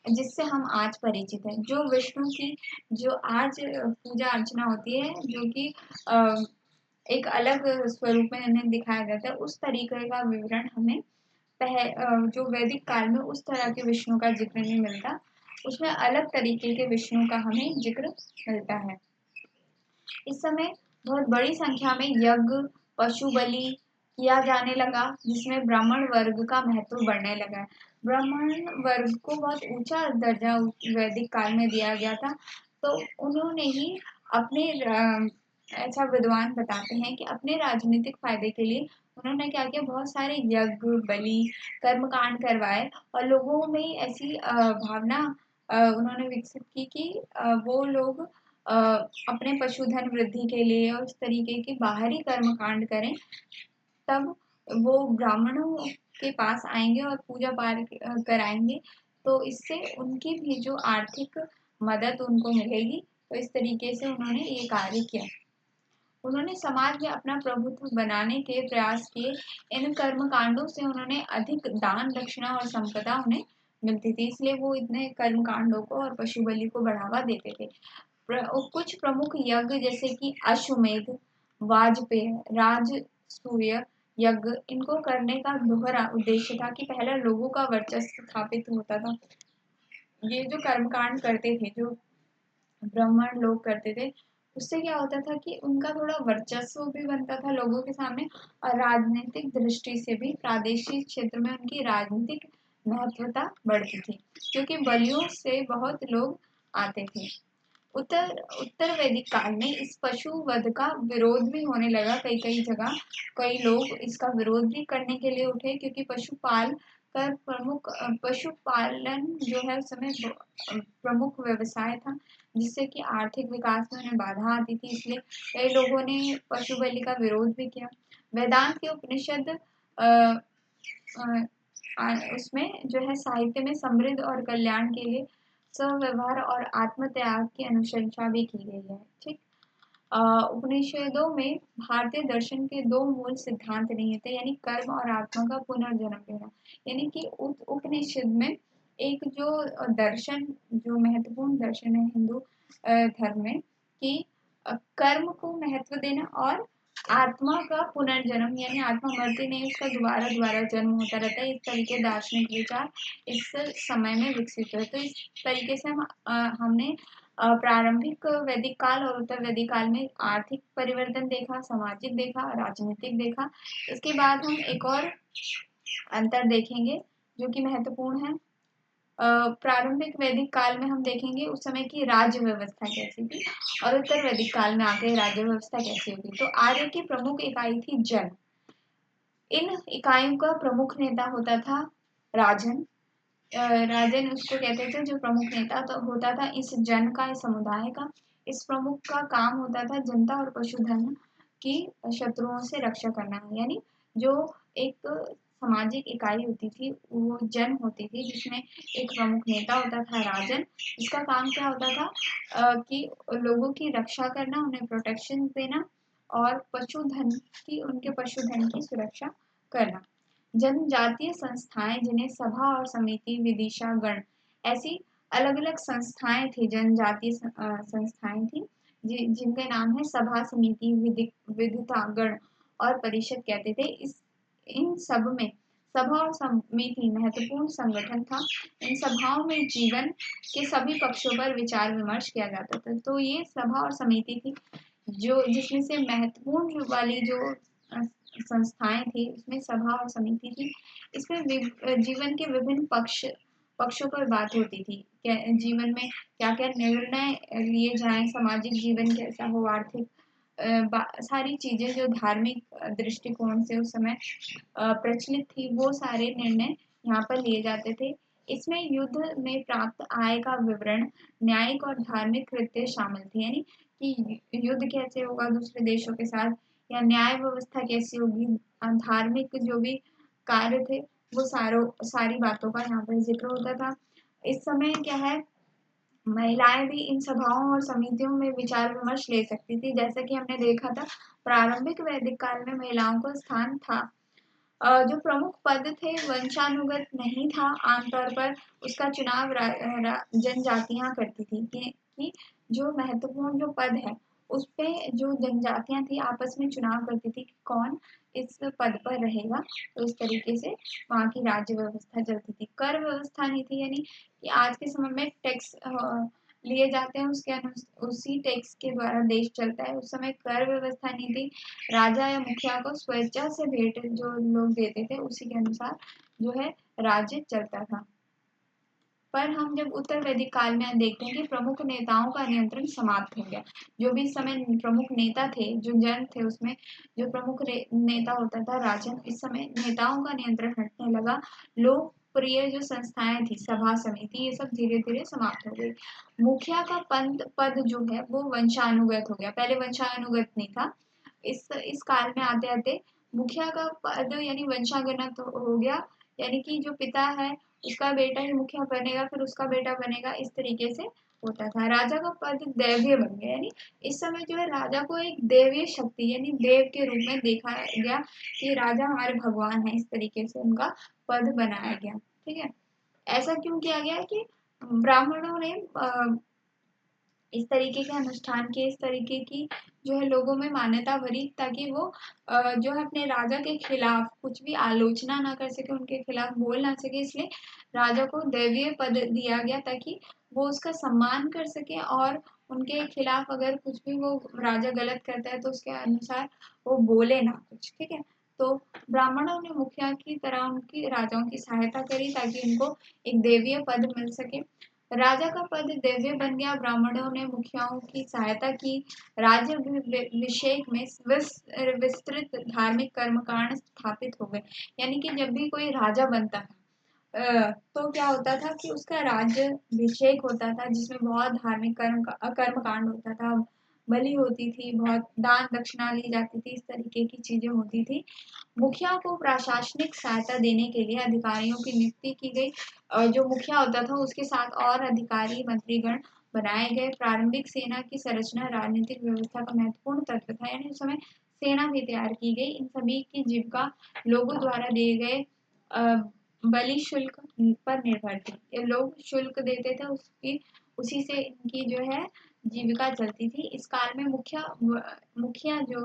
जिससे हम आज परिचित हैं। जो विष्णु की जो आज पूजा अर्चना होती है, जो कि एक अलग स्वरूप में इन्हें दिखाया जाता है, उस तरीके का विवरण हमें जो वैदिक काल में उस तरह के विष्णु का जिक्र नहीं मिलता। उसमें अलग तरीके के विष्णु का हमें जिक्र मिलता है। इस समय बहुत बड़ी संख्या में यज्ञ पशु बलि किया जाने लगा, जिसमें ब्राह्मण वर्ग का महत्व बढ़ने लगा। ब्राह्मण वर्ग को बहुत ऊंचा दर्जा वैदिक काल में दिया गया था। तो उन्होंने ही अपने ऐसा विद्वान बताते हैं कि अपने राजनीतिक फायदे के लिए उन्होंने क्या किया, बहुत सारे यज्ञ बलि कर्मकांड करवाए और लोगों में ऐसी भावना उन्होंने विकसित की कि वो लोग अपने पशुधन वृद्धि के लिए और इस तरीके के बाहरी कर्म कांड करें, तब वो ब्राह्मणों के पास आएंगे और पूजा पाठ कराएंगे, तो इससे उनकी भी जो आर्थिक मदद उनको मिलेगी। तो इस तरीके से उन्होंने ये कार्य किया। उन्होंने समाज में अपना प्रभुत्व बनाने के प्रयास किए। इन कर्म कांडों से उन्होंने अधिक दान दक्षिणा और संपदा उन्हें मिलती थी, इसलिए वो इतने कर्म कांडों को और पशु बलि को बढ़ावा देते थे। कुछ प्रमुख यज्ञ जैसे कि अश्वमेध, वाजपेय, राजसूय यज्ञ, इनको करने का दोहरा उद्देश्य था कि पहला लोगों का वर्चस्व स्थापित होता था। ये जो कर्मकांड करते थे, जो ब्राह्मण लोग करते थे, उससे क्या होता था कि उनका थोड़ा वर्चस्व भी बनता था लोगों के सामने और राजनीतिक दृष्टि से भी प्रादेशिक क्षेत्र में उनकी राजनीतिक महत्वता बढ़ती थी, क्योंकि बलियों से बहुत लोग आते थे। उत्तर वैदिक काल में इस पशु वध का विरोध भी होने लगा। कई जगह कई लोग इसका विरोध भी करने के लिए उठे, क्योंकि पशुपालन जो है उस समय प्रमुख व्यवसाय था, जिससे कि आर्थिक विकास में उन्हें बाधा आती थी। इसलिए कई लोगों ने पशु बलि का विरोध भी किया। वेदांत के उपनिषद उसमें जो है साहित्य में समृद्ध और कल्याण के लिए स्वव्यवहार और आत्मत्याग की अनुशंसा भी की गई है। ठीक, उपनिषदों में भारतीय दर्शन के दो मूल सिद्धांत नहीं थे, यानी कर्म और आत्मा का पुनर्जन्म लेना। यानी कि उपनिषद में एक जो दर्शन, जो महत्वपूर्ण दर्शन है हिंदू धर्म में कि कर्म को महत्व देना और आत्मा का पुनर्जन्म, यानी आत्मा मरती नहीं, उसका दोबारा दोबारा जन्म होता रहता है। इस तरीके दार्शनिक विचार इस समय में विकसित हुए। तो इस तरीके से हमने प्रारंभिक वैदिक काल और उत्तर वैदिक काल में आर्थिक परिवर्तन देखा, सामाजिक देखा, राजनीतिक देखा। इसके बाद हम एक और अंतर देखेंगे जो कि महत्वपूर्ण है। प्रारंभिक वैदिक काल में हम देखेंगे उस समय की राज्य व्यवस्था कैसी थी और उत्तर वैदिक काल में आके राज्य व्यवस्था कैसी होगी। तो आर्य की प्रमुख इकाई थी जन। इन इकाइयों का प्रमुख नेता होता था राजन। राजन उसको कहते थे जो प्रमुख नेता तो होता था इस जन का, इस समुदाय का। इस प्रमुख का काम होता था जनता और पशुधन की शत्रुओं से रक्षा करना। यानी जो एक सामाजिक इकाई होती थी वो जन होती थी, जिसमें एक प्रमुख नेता होता था राजन। इसका काम क्या होता था कि लोगों की रक्षा करना, उन्हें प्रोटेक्शन देना और पशुधन की, उनके पशुधन की सुरक्षा करना। जनजातीय संस्थाएं जिन्हें सभा और समिति, विदिशा गण, ऐसी अलग अलग संस्थाएं थी, जनजातीय संस्थाएं थी जिनके नाम है सभा, समिति, विदिता गण और परिषद कहते थे। इन सब में सभा और समिति महत्वपूर्ण संगठन था। इन सभाओं में जीवन के सभी पक्षों पर विचार विमर्श किया जाता था। तो ये सभा और समिति थी जो जिसमें से महत्वपूर्ण वाली जो संस्थाएं थी उसमें सभा और समिति थी। इसमें जीवन के विभिन्न पक्षों पर बात होती थी। जीवन में क्या क्या निर्णय लिए जाएं, सामाजिक जीवन कैसा हो, आर्थिक सारी चीजें जो धार्मिक दृष्टिकोण से उस समय प्रचलित थी, वो सारे निर्णय यहाँ पर लिए जाते थे। इसमें युद्ध में प्राप्त आय का विवरण, न्यायिक और धार्मिक कृत्य शामिल थे। यानी कि युद्ध कैसे होगा दूसरे देशों के साथ, या न्याय व्यवस्था कैसी होगी, धार्मिक जो भी कार्य थे वो सारी बातों का यहाँ पर जिक्र होता था। इस समय क्या है, महिलाएं भी इन सभाओं और समितियों में विचार विमर्श ले सकती थी। जैसा कि हमने देखा था प्रारंभिक वैदिक काल में महिलाओं का स्थान था। जो प्रमुख पद थे वंशानुगत नहीं था, आमतौर पर उसका चुनाव जनजातियां करती थी कि जो महत्वपूर्ण जो पद है उस पे जो जनजातियां थी आपस में चुनाव करती थी कि कौन इस पद पर रहेगा। तो इस तरीके से वहाँ की राज्य व्यवस्था चलती थी। कर व्यवस्था नहीं थी, यानी कि आज के समय में टैक्स लिए जाते हैं उसके उसी टैक्स के द्वारा देश चलता है। उस समय कर व्यवस्था नहीं थी। राजा या मुखिया को स्वेच्छा से भेंट जो लोग देते थे उसी के अनुसार जो है राज्य चलता था। पर हम जब उत्तर वैदिक काल में देखते हैं कि प्रमुख नेताओं का नियंत्रण समाप्त हो गया। जो भी समय प्रमुख नेता थे, जो जन थे, उसमें जो प्रमुख नेता होता था राजन, इस समय नेताओं का नियंत्रण हटने लगा। लोकप्रिय जो संस्थाएं थी, सभा, समिति, ये सब धीरे धीरे समाप्त हो गई। मुखिया का पद जो है वो वंशानुगत हो गया। पहले वंशानुगत नहीं था। इस काल में आते आते मुखिया का पद यानी वंशागणत हो गया। यानी कि जो पिता है उसका बेटा ही मुखिया बनेगा, फिर उसका बेटा बनेगा, इस तरीके से होता था। राजा का पद दैवीय बन गया। यानी इस समय जो है राजा को एक दैवीय शक्ति यानी देव के रूप में देखा गया कि राजा हमारे भगवान है। इस तरीके से उनका पद बनाया गया। ठीक है, ऐसा क्यों किया गया कि ब्राह्मणों ने इस तरीके के अनुष्ठान किए, इस तरीके की जो है लोगों में मान्यता भरी, ताकि वो जो है अपने राजा के खिलाफ कुछ भी आलोचना ना कर सके, उनके खिलाफ बोल ना सके। इसलिए राजा को दैवीय पद दिया गया ताकि वो उसका सम्मान कर सके और उनके खिलाफ अगर कुछ भी वो राजा गलत करता है तो उसके अनुसार वो बोले ना कुछ। ठीक है, तो ब्राह्मणों ने मुखिया की तरह उनकी राजाओं की सहायता करी ताकि उनको एक दैवीय पद मिल सके। राजा का पद दैवीय बन गया। ब्राह्मणों ने मुखियाओं की सहायता की। राज्य अभिषेक में विस्तृत धार्मिक कर्मकांड स्थापित हो गए। यानी कि जब भी कोई राजा बनता था तो क्या होता था कि उसका राज्य अभिषेक होता था, जिसमें बहुत धार्मिक कर्मकांड होता था, बलि होती थी, बहुत दान दक्षिणा ली जाती थी, इस तरीके की चीजें होती थी। मुखिया को प्रशासनिक सहायता देने के लिए अधिकारियों की नियुक्ति की गई। जो मुखिया होता था उसके साथ और अधिकारी मंत्रीगण बनाए गए। प्रारंभिक सेना की संरचना राजनीतिक व्यवस्था का महत्वपूर्ण तत्व था। यानी उस समय सेना भी तैयार की गई। इन सभी की जीविका लोगों द्वारा दिए गए बलि शुल्क पर निर्भर थी। ये लोग शुल्क देते थे, उसी से इनकी जो है जीविका चलती थी। इस काल में मुखिया जो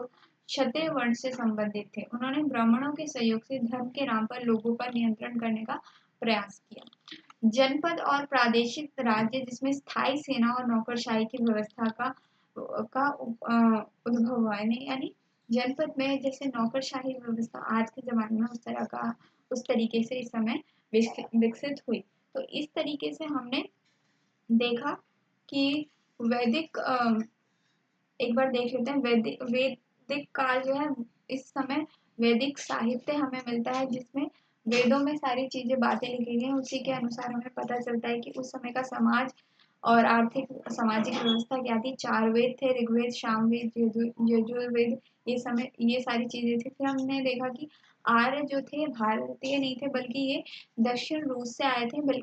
क्षत्रिय वर्ण से संबंधित थे, उन्होंने ब्राह्मणों के सहयोग से धर्म के नाम पर लोगों पर नियंत्रण करने का प्रयास किया। जनपद और प्रादेशिक राज्य जिसमें स्थायी सेना और नौकरशाही की व्यवस्था का उद्भव हुआ है, यानी जनपद में जैसे नौकरशाही व्यवस्था आज के ज़माने में उस तरीके से इस समय विकसित हुई। तो इस तरीके से हमने देखा कि वैदिक एक बार देख लेते हैं, वैदिक काल जो है, इस समय वैदिक साहित्य हमें मिलता है जिसमें वेदों में सारी चीजें बातें लिखी गई हैं। उसी के अनुसार हमें पता चलता है कि उस समय का समाज और आर्थिक सामाजिक व्यवस्था क्या थी। 4 वेद थे, ऋग्वेद, सामवेद, यजुर्वेद, ये सारी चीजें थी। फिर हमने देखा कि आर्य जो थे भारतीय नहीं थे, बल्कि ये दक्षिण रूस से आए थे,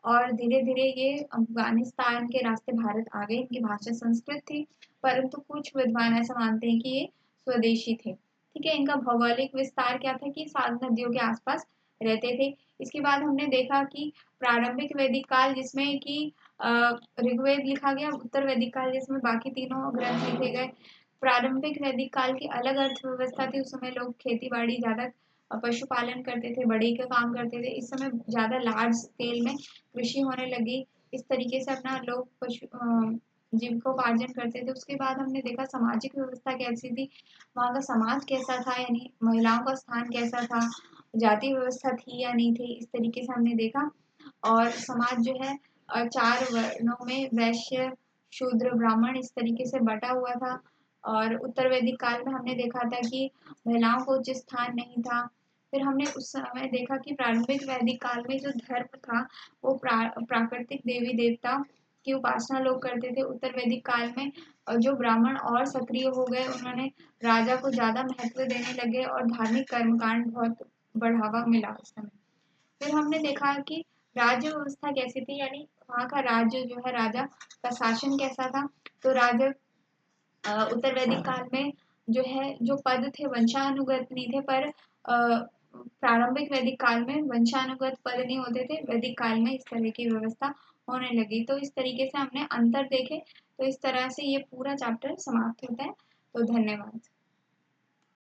और धीरे धीरे ये अफगानिस्तान के रास्ते भारत आ गए। इनकी भाषा संस्कृत थी, परंतु कुछ विद्वान ऐसा मानते हैं कि ये स्वदेशी थे। ठीक है, इनका भौगोलिक विस्तार क्या था कि 7 नदियों के आसपास रहते थे। इसके बाद हमने देखा कि प्रारंभिक वैदिक काल जिसमें कि ऋग्वेद लिखा गया, उत्तर वैदिक काल जिसमें बाकी तीनों ग्रंथ लिखे गए। प्रारंभिक वैदिक काल की अलग अर्थव्यवस्था थी। उस समय लोग खेती बाड़ी ज्यादा, पशुपालन करते थे, बढ़ई का काम करते थे। इस समय ज्यादा लार्ज स्केल में कृषि होने लगी। इस तरीके से अपना लोग जीविकोपार्जन करते थे। उसके बाद हमने देखा सामाजिक व्यवस्था कैसी थी, वहाँ का समाज कैसा था, यानी महिलाओं का स्थान कैसा था, जाति व्यवस्था थी या नहीं थी, इस तरीके से हमने देखा। और समाज जो है 4 वर्णों में वैश्य, शूद्र, ब्राह्मण इस तरीके से बटा हुआ था। और उत्तर वैदिक काल में हमने देखा था कि महिलाओं को उचित स्थान नहीं था। फिर हमने उस समय देखा कि प्रारंभिक वैदिक काल में जो धर्म था वो प्राकृतिक देवी देवता की उपासना लोग करते थे। उत्तर वैदिक काल में जो ब्राह्मण और सक्रिय हो गए, उन्होंने राजा को ज्यादा महत्व देने लगे और धार्मिक कर्मकांड बहुत बढ़ावा मिला उस समय। फिर हमने देखा कि राज्य व्यवस्था कैसी थी, यानी वहाँ का राज्य जो है, राजा का शासन कैसा था। तो राजा उत्तर वैदिक काल में जो है, जो पद थे वंशानुगत नहीं थे, पर प्रारंभिक वैदिक काल में वंशानुगत पद नहीं होते थे। वैदिक काल में इस तरह की व्यवस्था होने लगी। तो इस तरीके से हमने अंतर देखे। तो इस तरह से ये पूरा चैप्टर समाप्त होता है। तो धन्यवाद।